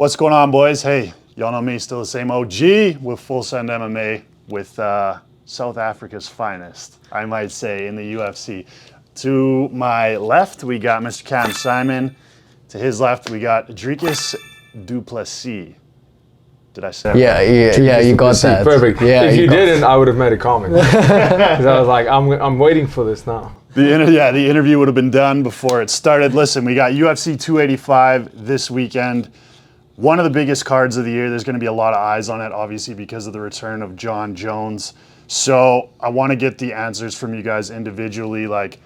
What's going on, boys? Hey, y'all know me, still the same OG with Full Send MMA with South Africa's finest, I might say, in the UFC. To my left, we got Mr. Cam Saaiman. To his left, we got Dricus du Plessis. Did I say that? Yeah, you got that. Perfect. Yeah, if you didn't, I would have made a comment. Because I was like, I'm waiting for this now. The interview would have been done before it started. Listen, we got UFC 285 this weekend. One of the biggest cards of the year. There's going to be a lot of eyes on it, obviously, because of the return of John Jones. So I want to get the answers from you guys individually. Like,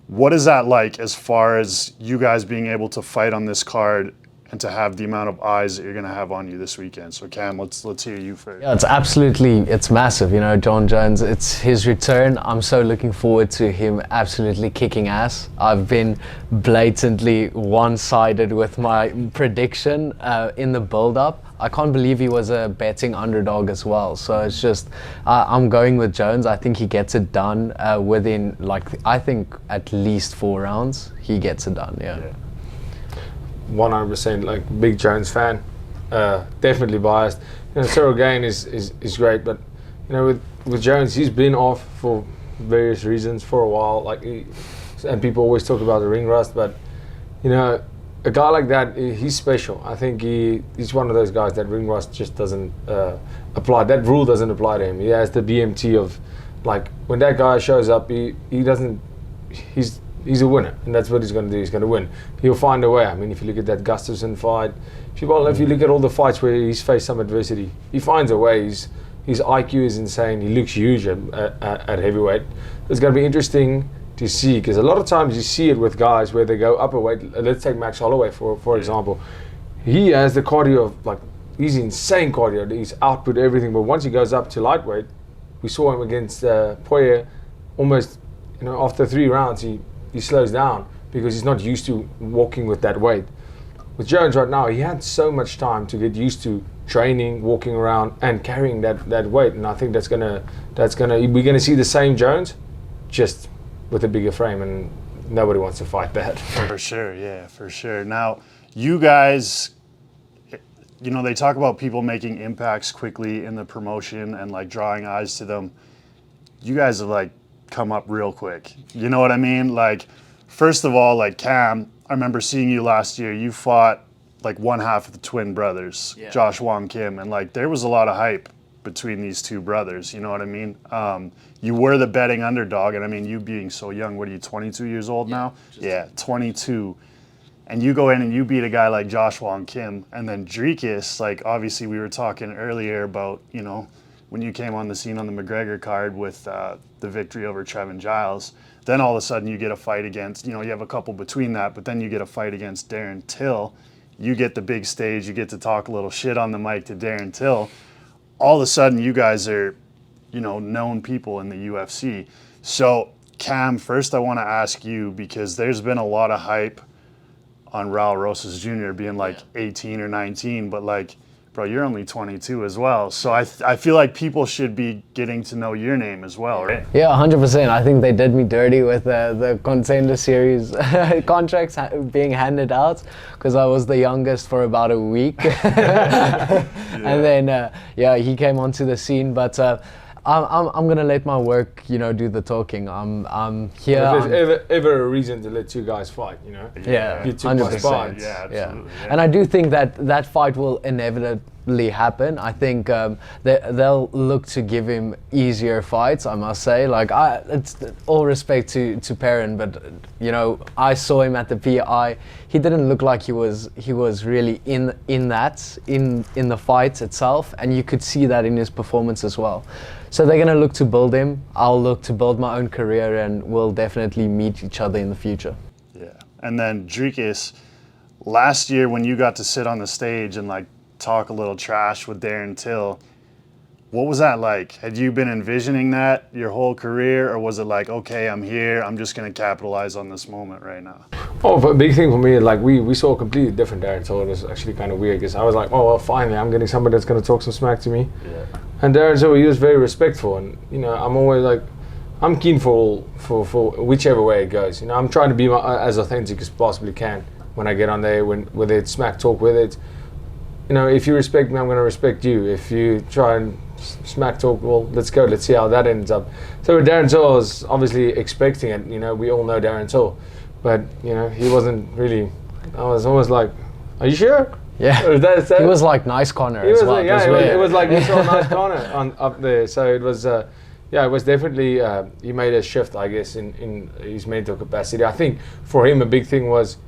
what is that like as far as you guys being able to fight on this card and to have the amount of eyes that you're going to have on you this weekend? So Cam, let's hear you first. Yeah, it's massive. You know, John Jones, it's his return. I'm so looking forward to him absolutely kicking ass. I've been blatantly one-sided with my prediction in the build-up. I can't believe he was a betting underdog as well. So it's just, I'm going with Jones. I think he gets it done within, I think at least 4 rounds. He gets it done, yeah. 100% big Jones fan, definitely biased. Cyril Gain is great, but with Jones, he's been off for various reasons for a while. And people always talk about the ring rust, but a guy like that, he's special. I think he's one of those guys that ring rust just doesn't apply. That rule doesn't apply to him. He has the BMT of when that guy shows up, he's a winner, and that's what he's going to do. He's going to win. He'll find a way. I mean, if you look at that Gustafsson fight, if you look at all the fights where he's faced some adversity, he finds a way. His IQ is insane. He looks huge at heavyweight. It's going to be interesting to see, because a lot of times you see it with guys where they go up a weight. Let's take Max Holloway for example. He has the cardio of he's insane cardio. He's output everything, but once he goes up to lightweight, we saw him against Poirier. Almost, after 3 rounds, he slows down because he's not used to walking with that weight. With Jones right now, he had so much time to get used to training, walking around, and carrying that weight. And I think we're gonna see the same Jones, just with a bigger frame, and nobody wants to fight that. For sure, yeah, for sure. Now, you guys, they talk about people making impacts quickly in the promotion and drawing eyes to them. You guys have come up real quick. You know what I mean? First of all, Cam, I remember seeing you last year. You fought one half of the twin brothers, yeah. Josh Wong Kim, and there was a lot of hype between these two brothers. You know what I mean? You were the betting underdog, and I mean, you being so young, what are you, 22 years old now? Yeah, 22. And you go in and you beat a guy like Josh Wong Kim, and then Dricus, obviously we were talking earlier about, when you came on the scene on the McGregor card with the victory over Trevin Giles, then all of a sudden you get a fight against, you have a couple between that, but then you get a fight against Darren Till. You get the big stage, you get to talk a little shit on the mic to Darren Till. All of a sudden you guys are, known people in the UFC. So Cam, first I want to ask you, because there's been a lot of hype on Raul Rosas Jr. being 18 or 19, but bro, you're only 22 as well. So I feel like people should be getting to know your name as well, right? Yeah, 100%. I think they did me dirty with the Contender Series contracts being handed out, because I was the youngest for about a week. Yeah. And then, he came onto the scene. But I'm gonna let my work, do the talking. I'm here. If there's ever a reason to let two guys fight, Yeah, you 100%. Yeah, absolutely. Yeah. And I do think that fight will inevitably happen. I think they'll look to give him easier fights, I must say. It's all respect to Perrin, but I saw him at the PI. He didn't look like he was really in the fight itself, and you could see that in his performance as well. So they're gonna look to build him. I'll look to build my own career, and we'll definitely meet each other in the future. Yeah. And then Dricus, last year when you got to sit on the stage and talk a little trash with Darren Till, what was that like? Had you been envisioning that your whole career, or was it okay, I'm here, I'm just gonna capitalize on this moment right now? Oh, a big thing for me, we saw a completely different Darren Till. It was actually kind of weird, because I was oh, well, finally, I'm getting somebody that's gonna talk some smack to me. Yeah. And Darren Till, he was very respectful, and I'm always I'm keen for whichever way it goes. I'm trying to be as authentic as possibly can when I get on there, whether it's smack talk, whether it's you know, if you respect me, I'm going to respect you. If you try and smack talk, well, let's go. Let's see how that ends up. So with Darren Till, I was obviously expecting it. You know, we all know Darren Till, but you know, he wasn't really. I was almost like, "Are you sure?" Yeah. Or is that He was like nice Connor He as was well. like, it was like we saw a nice corner up there. So it was, it was definitely, he made a shift, I guess, in his mental capacity. I think for him a big thing was,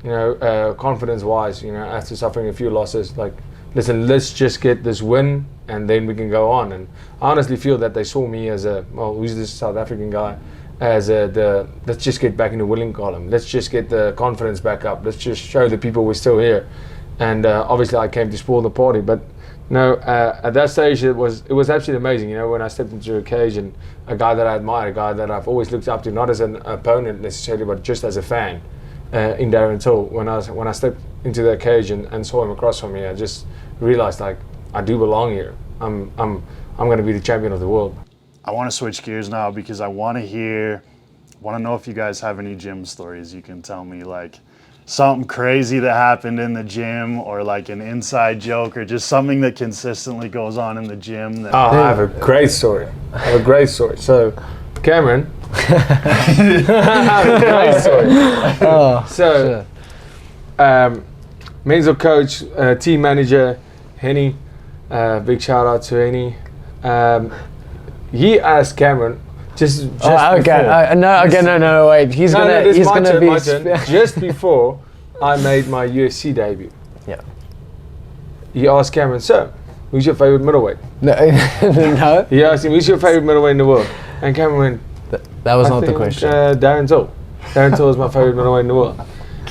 you know, confidence-wise, you know, after suffering a few losses, like, listen, let's just get this win and then we can go on. And I honestly feel that they saw me as who's this South African guy? As let's just get back in the winning column. Let's just get the confidence back up. Let's just show the people we're still here. And obviously I came to spoil the party, but no, at that stage it was absolutely amazing. You know, when I stepped into a cage and a guy that I admire, a guy that I've always looked up to, not as an opponent necessarily, but just as a fan, in Darren Till. When I stepped into that cage and saw him across from me, I just realized like I do belong here. I'm going to be the champion of the world. I want to switch gears now because I want to know if you guys have any gym stories you can tell me, like something crazy that happened in the gym, or like an inside joke, or just something that consistently goes on in the gym. That I have a great story. So, Cameron. I have a great story. Mental coach, team manager, Henny. Big shout out to Henny. He asked Cameron. Just okay. No, wait. He's gonna be just before I made my UFC debut. Yeah. He asked Cameron, "So, who's your favorite middleweight?" No. No. He asked him, "Who's your favorite middleweight in the world?" And Cameron went, "That was not the question." Darren Till. Darren Till is my favorite middleweight in the world.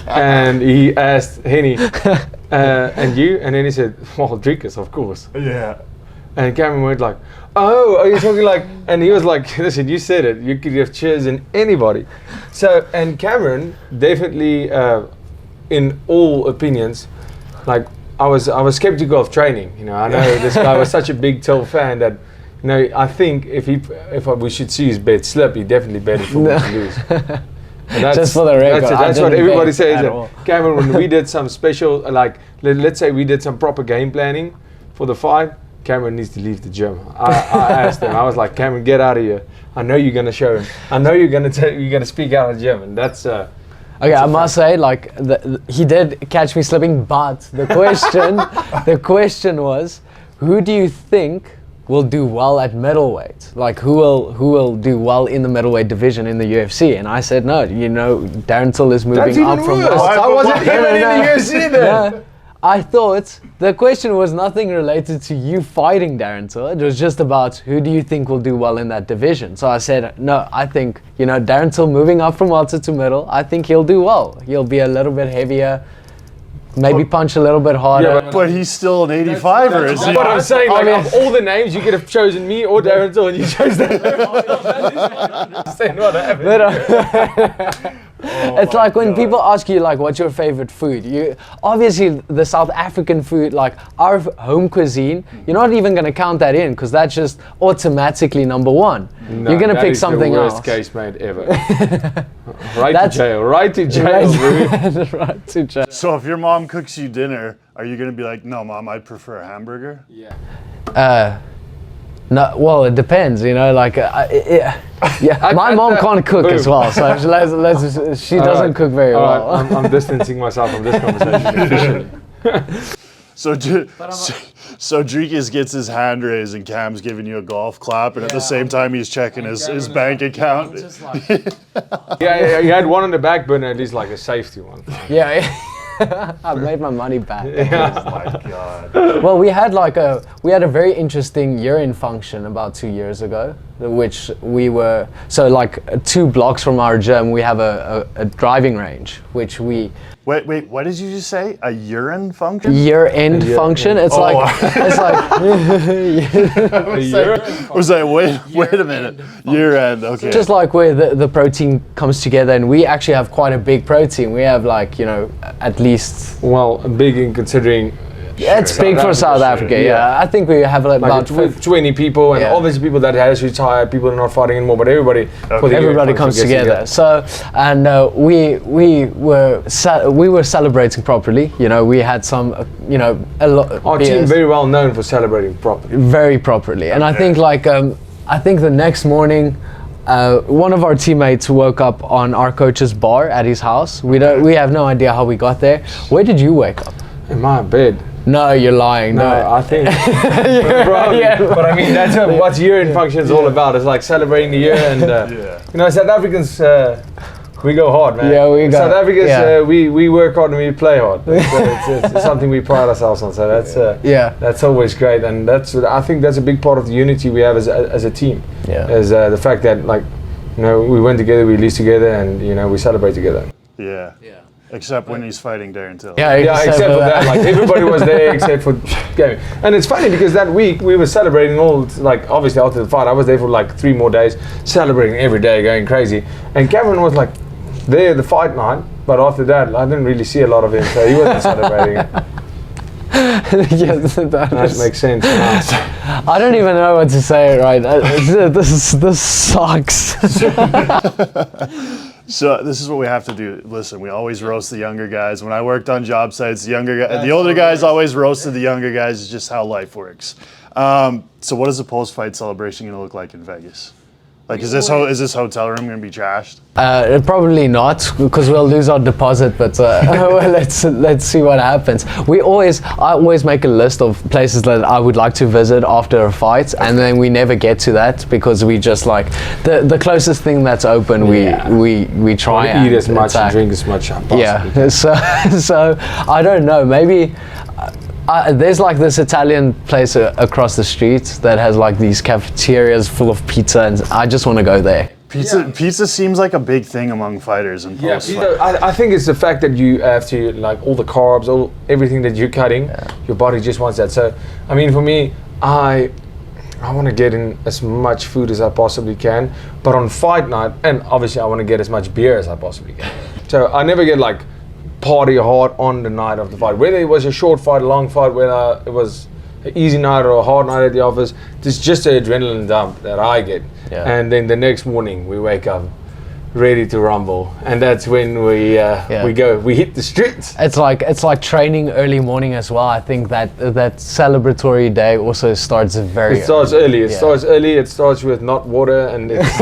And he asked Henny, "And you?" And then he said, "Well, Dricus, of course." Yeah. And Cameron went like, "Oh, are you talking like?" And he was like, "Listen, you said it. You could have chosen anybody." So, and Cameron definitely, in all opinions, like I was skeptical of training. You know, I know this guy was such a big Till fan that, you know, I think if we should see his bet slip, he definitely betted for me to lose. And that's, just for the record, that's what everybody says. That Cameron, when we did some special, like let's say we did some proper game planning for the fight, Cameron needs to leave the gym. I asked him. I was like, Cameron, get out of here. I know you're gonna show him. I know you're gonna speak out of the gym, and that's. Okay, I must say, like he did catch me slipping, but the question was, who do you think will do well at middleweight? Like who will do well in the middleweight division in the UFC? And I said no. You know, Darren Till is moving up from. I wasn't even in the UFC then. No. I thought the question was nothing related to you fighting Darren Till. It was just about who do you think will do well in that division. So I said, no, I think, you know, Darren Till moving up from welter to middle, I think he'll do well. He'll be a little bit heavier, maybe punch a little bit harder. Yeah, but he's still an 85er. That's what I'm saying. Like, of all the names, you could have chosen me or Darren Till, and you chose that. Saying what happened. It's like when people ask you, like, what's your favorite food? You obviously the South African food, like our home cuisine, you're not even going to count that in because that's just automatically number one. No, you're going to pick something else. Worst case mate ever. Right to jail. Right to jail. So if your mom cooks you dinner, are you going to be like, no, Mom, I'd prefer a hamburger? Yeah. No, well, it depends, you know, like, my mom can't cook as well, so she doesn't cook very well. I'm distancing myself from this conversation officially. So Dricus gets his hand raised and Cam's giving you a golf clap, and at the same time he's checking his bank account. Yeah, he had one on the back burner, at least like a safety one. Yeah. I made my money back. Yeah. Oh my God. Well, we had a very interesting urine function about 2 years ago, which we were, so like 2 blocks from our gym, we have a driving range, which we... Wait, what did you just say? A urine function? Year-end function? It's like... I was like, wait a minute. Year-end, okay. Just like where the protein comes together, and we actually have quite a big protein. We have like, you know, at least... Well, big in considering It's big for South Africa. Yeah, I think we have Like about 20 people, and Yeah. obviously people that has retired, people are not fighting anymore, but everybody for the year everybody comes gets together. So, and we were celebrating properly. You know, we had some, a lot. Our team very well known for celebrating properly. Very properly, and I think I think the next morning. One of our teammates woke up on our coach's bar at his house. We have no idea how we got there. Where did you wake up? In my bed. No, you're lying. No, No, I think. Probably. Yeah. But I mean, that's what year-end function is all about. It's like celebrating the year, and South Africans. We go hard, man. Yeah, we go. South Africans, yeah. We work hard and we play hard. It's something we pride ourselves on. So that's always great, and I think that's a big part of the unity we have as a team. Yeah. Is the fact that we went together, we released together, and we celebrate together. Yeah. Except when he's fighting Darren Till. Yeah, Except for that, like everybody was there except for Gavin. And it's funny because that week we were celebrating obviously after the fight, I was there for like 3 more days, celebrating every day, going crazy. And Gavin was like there the fight night, but after that I didn't really see a lot of him, so he wasn't celebrating it. Yes, That makes sense now. I don't even know what to say. Right, this sucks. So this is what we have to do. Listen, we always roast the younger guys. When I worked on job sites, the older guys always roasted the younger guys. It's just how life works. So what is the post-fight celebration going to look like in Vegas? Like, is this hotel room going to be trashed? Probably not, because we'll lose our deposit. But well, let's see what happens. I always make a list of places that I would like to visit after a fight, and then we never get to that because we just like the closest thing that's open. We try and eat as much attack. and drink as much. Yeah. So I don't know. Maybe. There's like this Italian place across the street that has like these cafeterias full of pizza, and I just want to go there. Pizza seems like a big thing among fighters and post fight. I think it's the fact that you have to, like, all the carbs, everything that you're cutting, your body just wants that. So, I mean, for me, I want to get in as much food as I possibly can, but on fight night, and obviously I want to get as much beer as I possibly can. So I never get like party hard on the night of the fight, whether it was a short fight, a long fight, whether it was an easy night or a hard night at the office. It's just an adrenaline dump that I get, and then the next morning we wake up ready to rumble, and that's when we hit the streets. It's like training early morning as well. I think that celebratory day also starts very. It starts early. It starts early. It starts with not water, and it's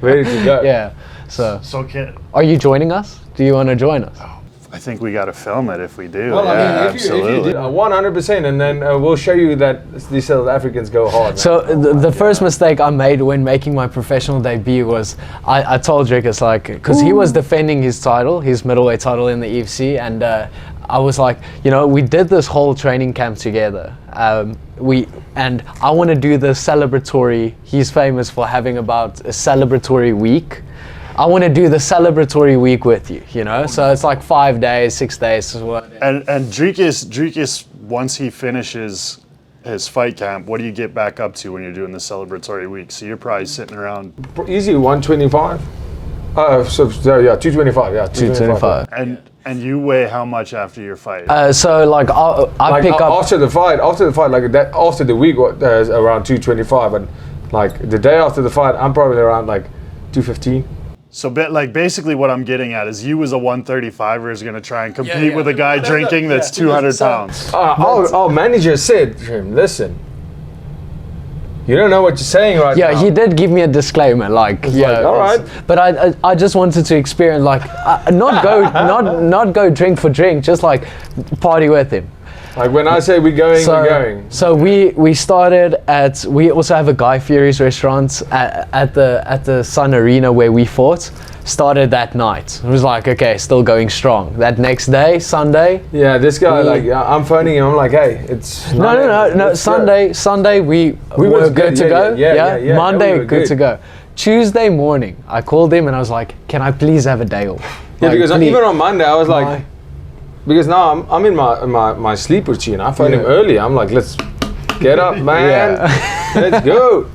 ready to go. Yeah. So kid, are you joining us? Do you want to join us? I think we got to film it if we do. Well, I mean, absolutely. if you did 100%, and then we'll show you that these South Africans go hard. Man. So the first mistake I made when making my professional debut was I told Dricus, like, because he was defending his title, his middleweight title in the UFC, and I was like, we did this whole training camp together. And I want to do the celebratory. He's famous for having about a celebratory week. I want to do the celebratory week with you, So it's like 5 days, 6 days. And Dricus, once he finishes his fight camp, what do you get back up to when you're doing the celebratory week? So you're probably sitting around easy 125. 225. Yeah, 225. And you weigh how much after your fight? So like I pick up after the fight, like that, after the week, around 225, and like the day after the fight, I'm probably around like 215. So basically what I'm getting at is you as a 135er is going to try and compete with a guy drinking that's 200 pounds. Our manager said to him, listen, you don't know what you're saying right now. Yeah, he did give me a disclaimer, like, all right. But I just wanted to experience, like, not go drink for drink, just like party with him. Like when I say we're going, we're going. So we started we also have a Guy Fieri's restaurant at the Sun Arena where we fought. Started that night. It was like, okay, still going strong. That next day, Sunday. Yeah, this guy, I'm phoning him. I'm like, hey, it's no. Sunday we were good to go. Yeah. Monday good to go. Tuesday morning, I called him and I was like, can I please have a day off? Yeah, because even on Monday I was like. Because now I'm in my sleep routine. I phoned him early. I'm like, let's get up, man. Let's go.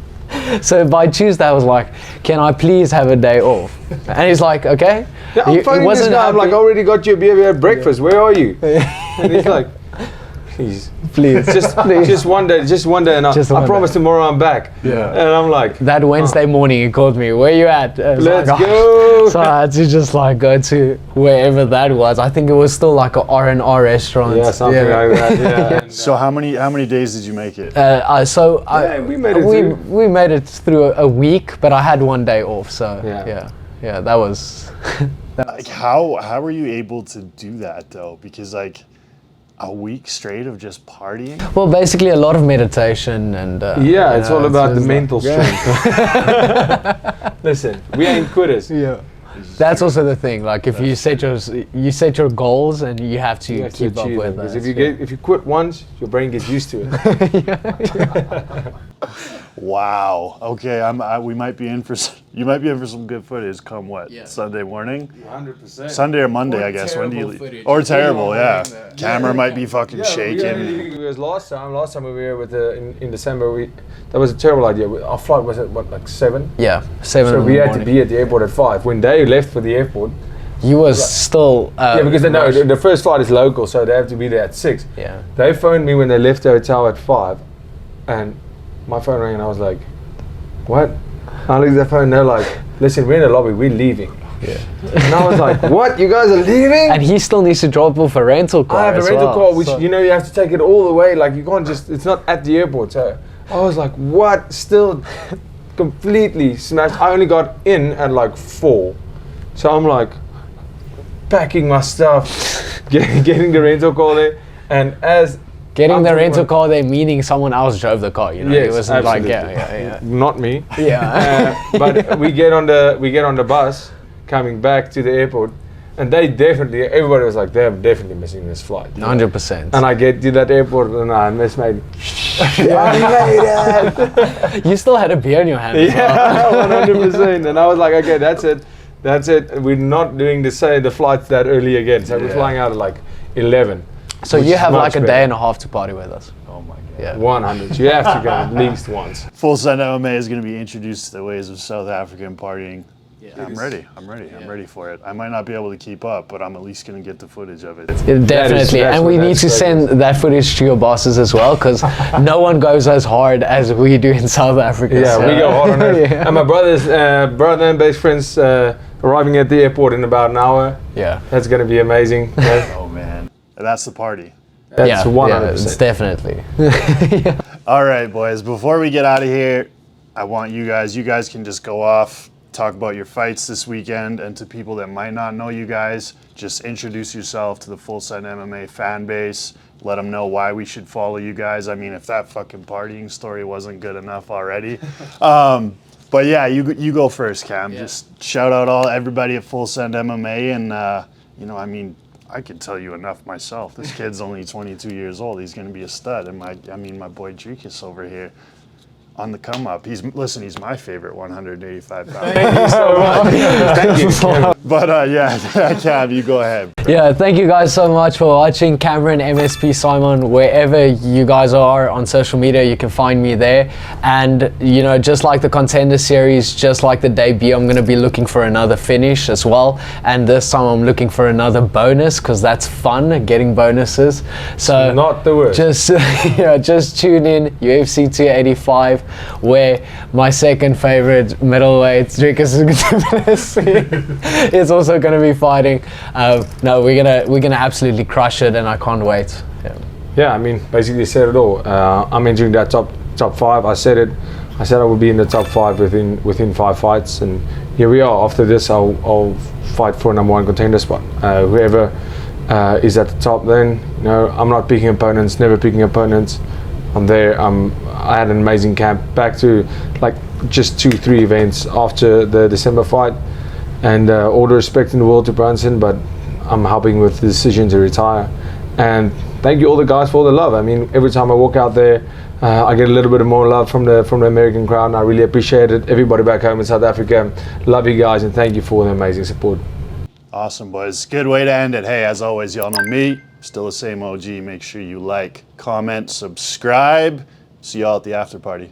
So by Tuesday, I was like, can I please have a day off? And he's like, okay. Yeah, I'm phoning this guy. I'm like, already got you a beer. We had breakfast. Where are you? And he's like, please. please. Just one day, and I promise tomorrow I'm back. Yeah. And I'm like, That Wednesday morning, he called me. Where you at? I was let's like, go. So I had to just like go to wherever that was. I think it was still like a R&R restaurant. Yeah, something like that. Yeah. And, So how many days did you make it? we made it through. We made it through a week, but I had one day off. So Yeah. that was. Like how were you able to do that though? Because like a week straight of just partying. Well, basically a lot of meditation and. it's all about the just mental strength. Listen, we ain't quitters. Yeah. That's also the thing. Like if you set your goals and you have to keep up with them, that. if you quit once, your brain gets used to it. Wow. Okay. We might be in for. You might be in for some good footage. Come what? Yeah. Sunday morning. 100%. Sunday or Monday, I guess. When do you leave? footage. Or terrible, yeah. Yeah. Camera might be fucking shaking. Because last time we were with in December, that was a terrible idea. Our flight was at like 7. Yeah, 7. So in we the had morning. to be at the airport at 5. When they left for the airport, You was still. because the first flight is local, so they have to be there at 6. Yeah. They phoned me when they left the hotel at 5, and my phone rang, and I was like, "What?" I looked at the phone, and they're like, "Listen, we're in the lobby, we're leaving." Yeah. And I was like, "What? You guys are leaving?" And he still needs to drop off a rental car. I have a as rental well, car, which so- you have to take it all the way. Like you can't it's not at the airport. So I was like, "What?" Still completely smashed. I only got in at like 4, so I'm like packing my stuff, getting the rental car there, and as Getting the rental car there, meaning someone else drove the car. You know, Yes, it wasn't like absolutely. Not me. yeah. But we get on the bus coming back to the airport, and everybody was like, they're definitely missing this flight. 100%. And I get to that airport and I miss my. You still had a beer in your hand. as well. Yeah, 100%. And I was like, okay, that's it. We're not doing the flights that early again. So we're flying out at like 11. So which you is have much like a better. day and a half to party with us. Oh my god. Yeah. 100. You have to go at least once. Full Send MMA is going to be introduced to the ways of South African partying. Yeah. I'm ready. I'm ready for it. I might not be able to keep up, but I'm at least going to get the footage of it. Yeah, definitely, and we need to send that footage to your bosses as well, because no one goes as hard as we do in South Africa. Yeah, so. we go hard on it. Yeah. And my brother and best friends arriving at the airport in about an hour. Yeah. That's going to be amazing. Oh man, that's the party. That's yeah, 100%. it's definitely. All right, boys. Before we get out of here, I want you guys can just go off, talk about your fights this weekend, and to people that might not know you guys, just introduce yourself to the Full Send MMA fan base. Let them know why we should follow you guys. I mean, if that fucking partying story wasn't good enough already. But yeah, you go first, Cam. Yeah. Just shout out everybody at Full Send MMA, and I mean, I could tell you enough myself. This kid's only 22 years old. He's going to be a stud. And my boy Dricus over here on the come up. He's my favorite 185 pound. Thank you so much. Thank you. But yeah, Cam, you go ahead. Yeah, thank you guys so much for watching. Cameron, MSP, Saaiman, wherever you guys are on social media, you can find me there. And just like the contender series, just like the debut, I'm going to be looking for another finish as well. And this time I'm looking for another bonus, because that's fun, getting bonuses. So Not the worst. just tune in UFC 285, where my second favorite middleweight, Dricus, is also going to be fighting. No, we're gonna absolutely crush it, and I can't wait. Yeah, I mean, basically said it all. I'm entering that top 5. I said it. I said I would be in the top 5 within 5 fights, and here we are. After this, I'll fight for a number 1 contender spot. Whoever is at the top, then I'm not picking opponents. Never picking opponents. I'm there. I had an amazing camp. Back to like just 2-3 events after the December fight, and all the respect in the world to Brunson, but I'm helping with the decision to retire. And thank you all the guys for all the love. I mean, every time I walk out there, I get a little bit more love from the American crowd, and I really appreciate it. Everybody back home in South Africa, love you guys, and thank you for the amazing support. Awesome, boys. Good way to end it. Hey, as always, y'all know me. Still the same OG. Make sure you like, comment, subscribe. See y'all at the after party.